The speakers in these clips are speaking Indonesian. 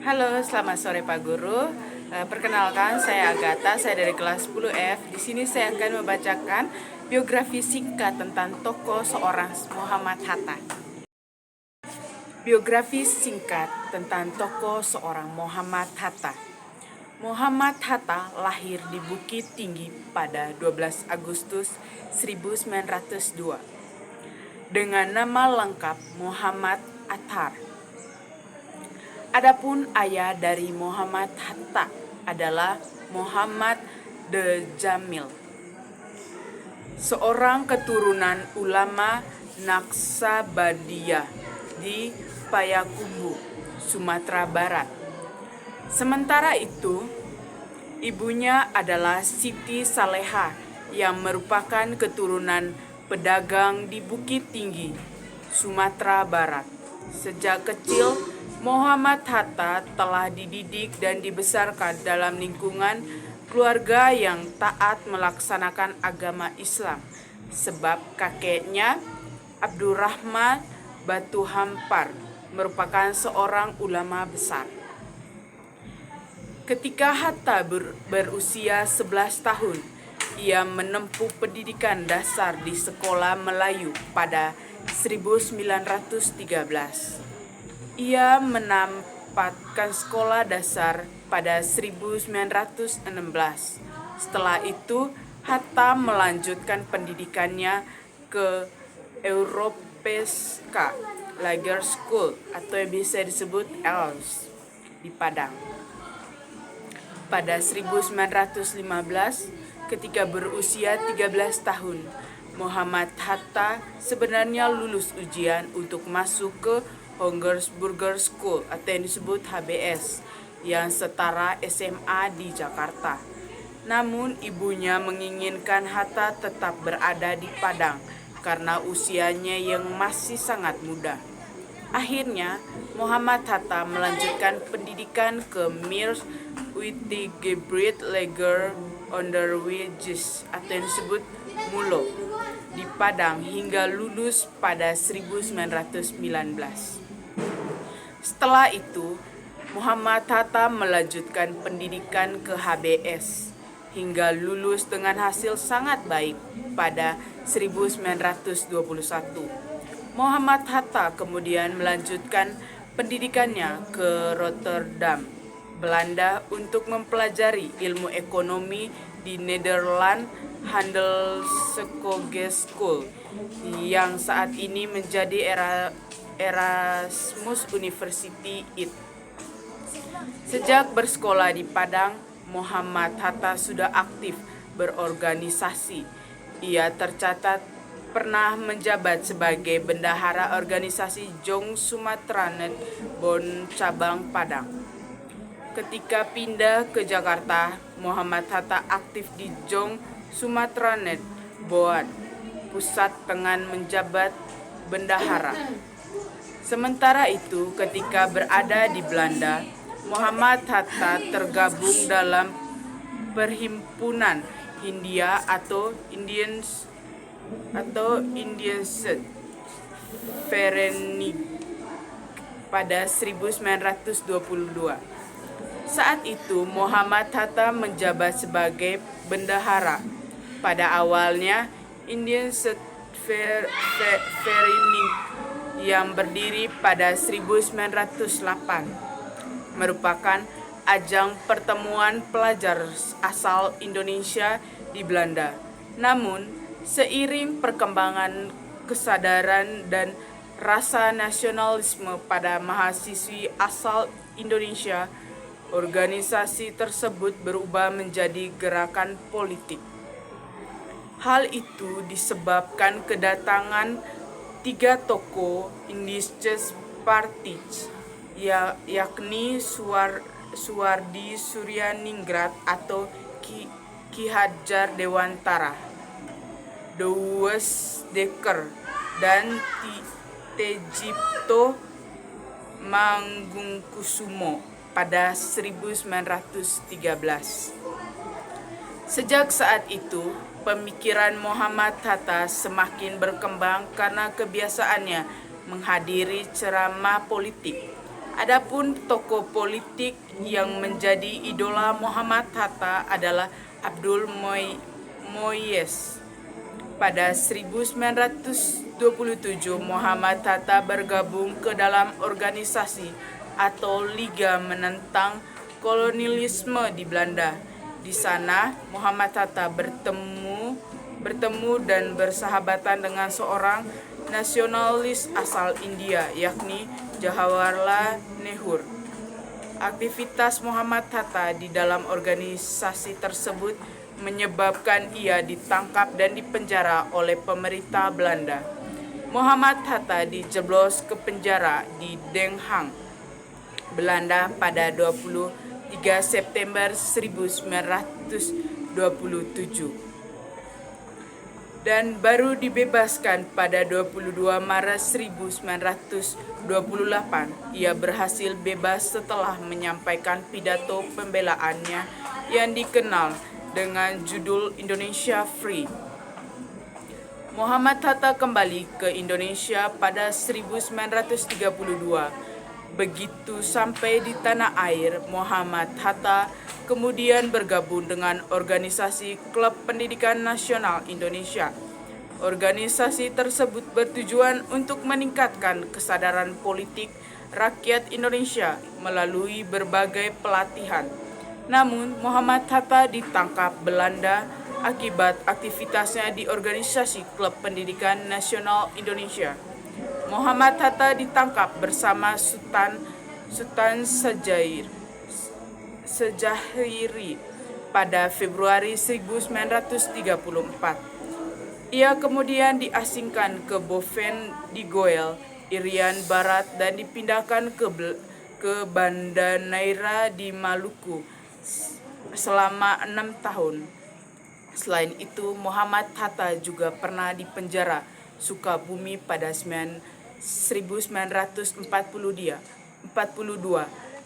Halo, selamat sore Pak Guru. Perkenalkan, saya Agatha, saya dari kelas 10F. Di sini saya akan membacakan biografi singkat tentang tokoh seorang Muhammad Hatta. Biografi singkat tentang tokoh seorang Muhammad Hatta. Muhammad Hatta lahir di Bukit Tinggi pada 12 Agustus 1902 dengan nama lengkap Muhammad Attar. Adapun ayah dari Muhammad Hatta adalah Muhammad de Jamil, seorang keturunan ulama Naqsabandiyah di Payakumbuh, Sumatera Barat. Sementara itu, ibunya adalah Siti Saleha yang merupakan keturunan pedagang di Bukit Tinggi, Sumatera Barat. Sejak kecil, Muhammad Hatta telah dididik dan dibesarkan dalam lingkungan keluarga yang taat melaksanakan agama Islam, sebab kakeknya Abdurrahman Batu Hampar merupakan seorang ulama besar. Ketika Hatta berusia 11 tahun, ia menempuh pendidikan dasar di Sekolah Melayu pada 1913. Ia menamatkan sekolah dasar pada 1916. Setelah itu, Hatta melanjutkan pendidikannya ke Europeiska Lager School atau yang bisa disebut ELS di Padang. Pada 1915, ketika berusia 13 tahun, Muhammad Hatta sebenarnya lulus ujian untuk masuk ke Hongersburger School atau yang disebut HBS yang setara SMA di Jakarta. Namun ibunya menginginkan Hatta tetap berada di Padang karena usianya yang masih sangat muda. Akhirnya Muhammad Hatta melanjutkan pendidikan ke Mirs Wittegebreid Lager Onderwijs atau yang disebut MULO di Padang hingga lulus pada 1919. Setelah itu, Muhammad Hatta melanjutkan pendidikan ke HBS hingga lulus dengan hasil sangat baik pada 1921. Muhammad Hatta kemudian melanjutkan pendidikannya ke Rotterdam, Belanda untuk mempelajari ilmu ekonomi di Nederland Handelshogeschool yang saat ini menjadi Erasmus University IT. Sejak bersekolah di Padang, Muhammad Hatta sudah aktif berorganisasi. Ia tercatat pernah menjabat sebagai bendahara organisasi Jong Sumatranet Bon Cabang Padang. Ketika pindah ke Jakarta, Muhammad Hatta aktif di Jong Sumatranet Boan, pusat dengan menjabat bendahara. Sementara itu, ketika berada di Belanda, Muhammad Hatta tergabung dalam Perhimpunan Hindia atau Indiense Vereniging pada 1922. Saat itu Muhammad Hatta menjabat sebagai bendahara. Pada awalnya Indiense Vereniging yang berdiri pada 1908 merupakan ajang pertemuan pelajar asal Indonesia di Belanda. Namun, seiring perkembangan kesadaran dan rasa nasionalisme pada mahasiswi asal Indonesia, organisasi tersebut berubah menjadi gerakan politik. Hal itu disebabkan kedatangan 3 tokoh Indisches Partij, yakni Suwardi Suryaningrat atau Ki Hadjar Dewantara, Douwes Dekker, dan Tejipto Mangunkusumo pada 1913. Sejak saat itu, pemikiran Muhammad Hatta semakin berkembang karena kebiasaannya menghadiri ceramah politik Adapun tokoh politik yang menjadi idola Muhammad Hatta adalah Abdul Moyes. Pada 1927, Muhammad Hatta bergabung ke dalam organisasi atau Liga Menentang Kolonialisme di Belanda. Di sana, Muhammad Hatta bertemu dan bersahabatan dengan seorang nasionalis asal India, yakni Jawaharlal Nehru. Aktivitas Muhammad Hatta di dalam organisasi tersebut menyebabkan ia ditangkap dan dipenjara oleh pemerintah Belanda. Muhammad Hatta dijeblos ke penjara di Den Haag, Belanda pada 23 September 1927 dan baru dibebaskan pada 22 Maret 1928. Ia berhasil bebas setelah menyampaikan pidato pembelaannya yang dikenal dengan judul Indonesia Free. Muhammad Hatta kembali ke Indonesia pada 1932. Begitu sampai di tanah air, Muhammad Hatta kemudian bergabung dengan organisasi Klub Pendidikan Nasional Indonesia. Organisasi tersebut bertujuan untuk meningkatkan kesadaran politik rakyat Indonesia melalui berbagai pelatihan. Namun, Muhammad Hatta ditangkap Belanda akibat aktivitasnya di organisasi Klub Pendidikan Nasional Indonesia. Muhammad Hatta ditangkap bersama Sultan Sejahiri pada Februari 1934. Ia kemudian diasingkan ke Boven-Digoel, Irian Barat dan dipindahkan ke Banda Neira di Maluku selama 6 tahun. Selain itu, Muhammad Hatta juga pernah dipenjara Sukabumi pada 1942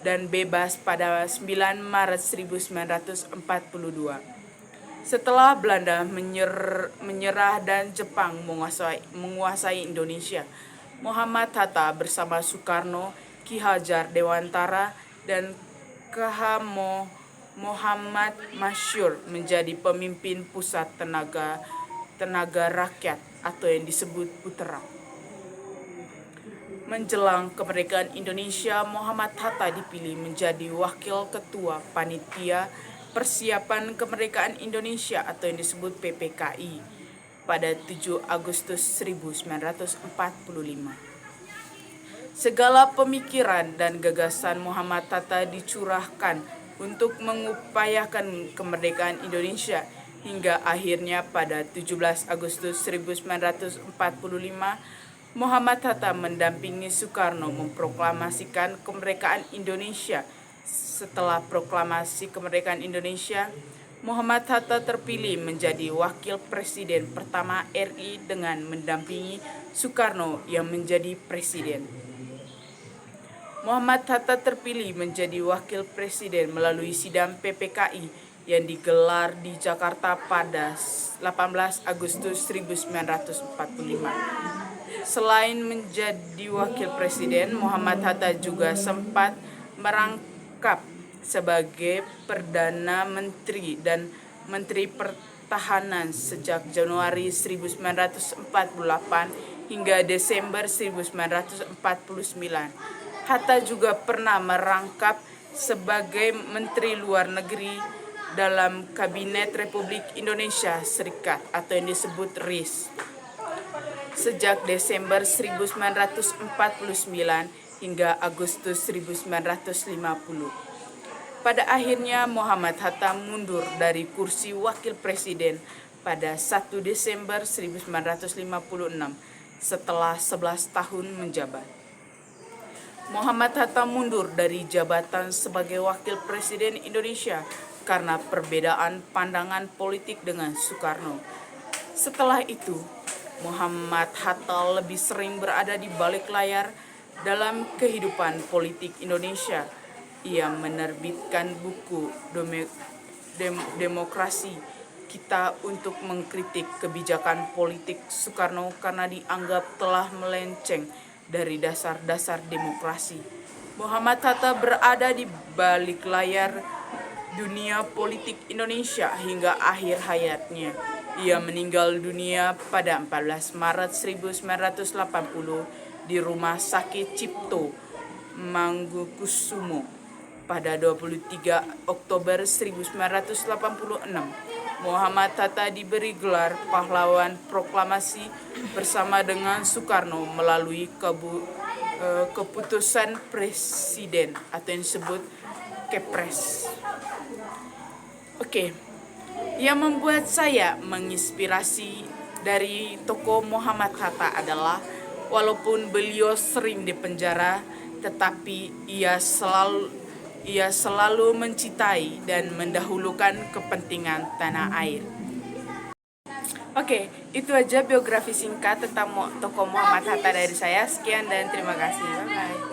dan bebas pada 9 Maret 1942. Setelah Belanda menyerah dan Jepang menguasai Indonesia, Muhammad Hatta bersama Soekarno, Ki Hajar Dewantara, dan K.H. Muhammad Masyur menjadi pemimpin pusat tenaga rakyat atau yang disebut Putra. Menjelang kemerdekaan Indonesia, Muhammad Hatta dipilih menjadi wakil ketua panitia persiapan kemerdekaan Indonesia atau yang disebut PPKI pada 7 Agustus 1945. Segala pemikiran dan gagasan Muhammad Hatta dicurahkan untuk mengupayakan kemerdekaan Indonesia hingga akhirnya pada 17 Agustus 1945 Muhammad Hatta mendampingi Soekarno memproklamasikan kemerdekaan Indonesia. Setelah proklamasi kemerdekaan Indonesia, Muhammad Hatta terpilih menjadi wakil presiden pertama RI dengan mendampingi Soekarno yang menjadi presiden. Muhammad Hatta terpilih menjadi wakil presiden melalui sidang PPKI yang digelar di Jakarta pada 18 Agustus 1945. Selain menjadi wakil presiden, Muhammad Hatta juga sempat merangkap sebagai Perdana Menteri dan Menteri Pertahanan sejak Januari 1948 hingga Desember 1949. Hatta juga pernah merangkap sebagai Menteri Luar Negeri dalam Kabinet Republik Indonesia Serikat atau yang disebut RIS sejak Desember 1949 hingga Agustus 1950. Pada akhirnya Muhammad Hatta mundur dari kursi wakil presiden pada 1 Desember 1956 setelah 11 tahun menjabat. Muhammad Hatta mundur dari jabatan sebagai wakil presiden Indonesia karena perbedaan pandangan politik dengan Soekarno. Setelah itu, Muhammad Hatta lebih sering berada di balik layar dalam kehidupan politik Indonesia. Ia menerbitkan buku Demokrasi Kita untuk mengkritik kebijakan politik Soekarno karena dianggap telah melenceng dari dasar-dasar demokrasi. Muhammad Hatta berada di balik layar dunia politik Indonesia hingga akhir hayatnya. Ia meninggal dunia pada 14 Maret 1980 di Rumah Sakit Cipto, Mangkukusumo. Pada 23 Oktober 1986, Muhammad Hatta diberi gelar pahlawan proklamasi bersama dengan Soekarno melalui keputusan presiden atau yang disebut Kepres. Oke. Yang membuat saya menginspirasi dari tokoh Muhammad Hatta adalah walaupun beliau sering dipenjara, tetapi ia selalu mencintai dan mendahulukan kepentingan tanah air. Oke, itu aja biografi singkat tentang tokoh Muhammad Hatta dari saya. Sekian dan terima kasih. Bye-bye.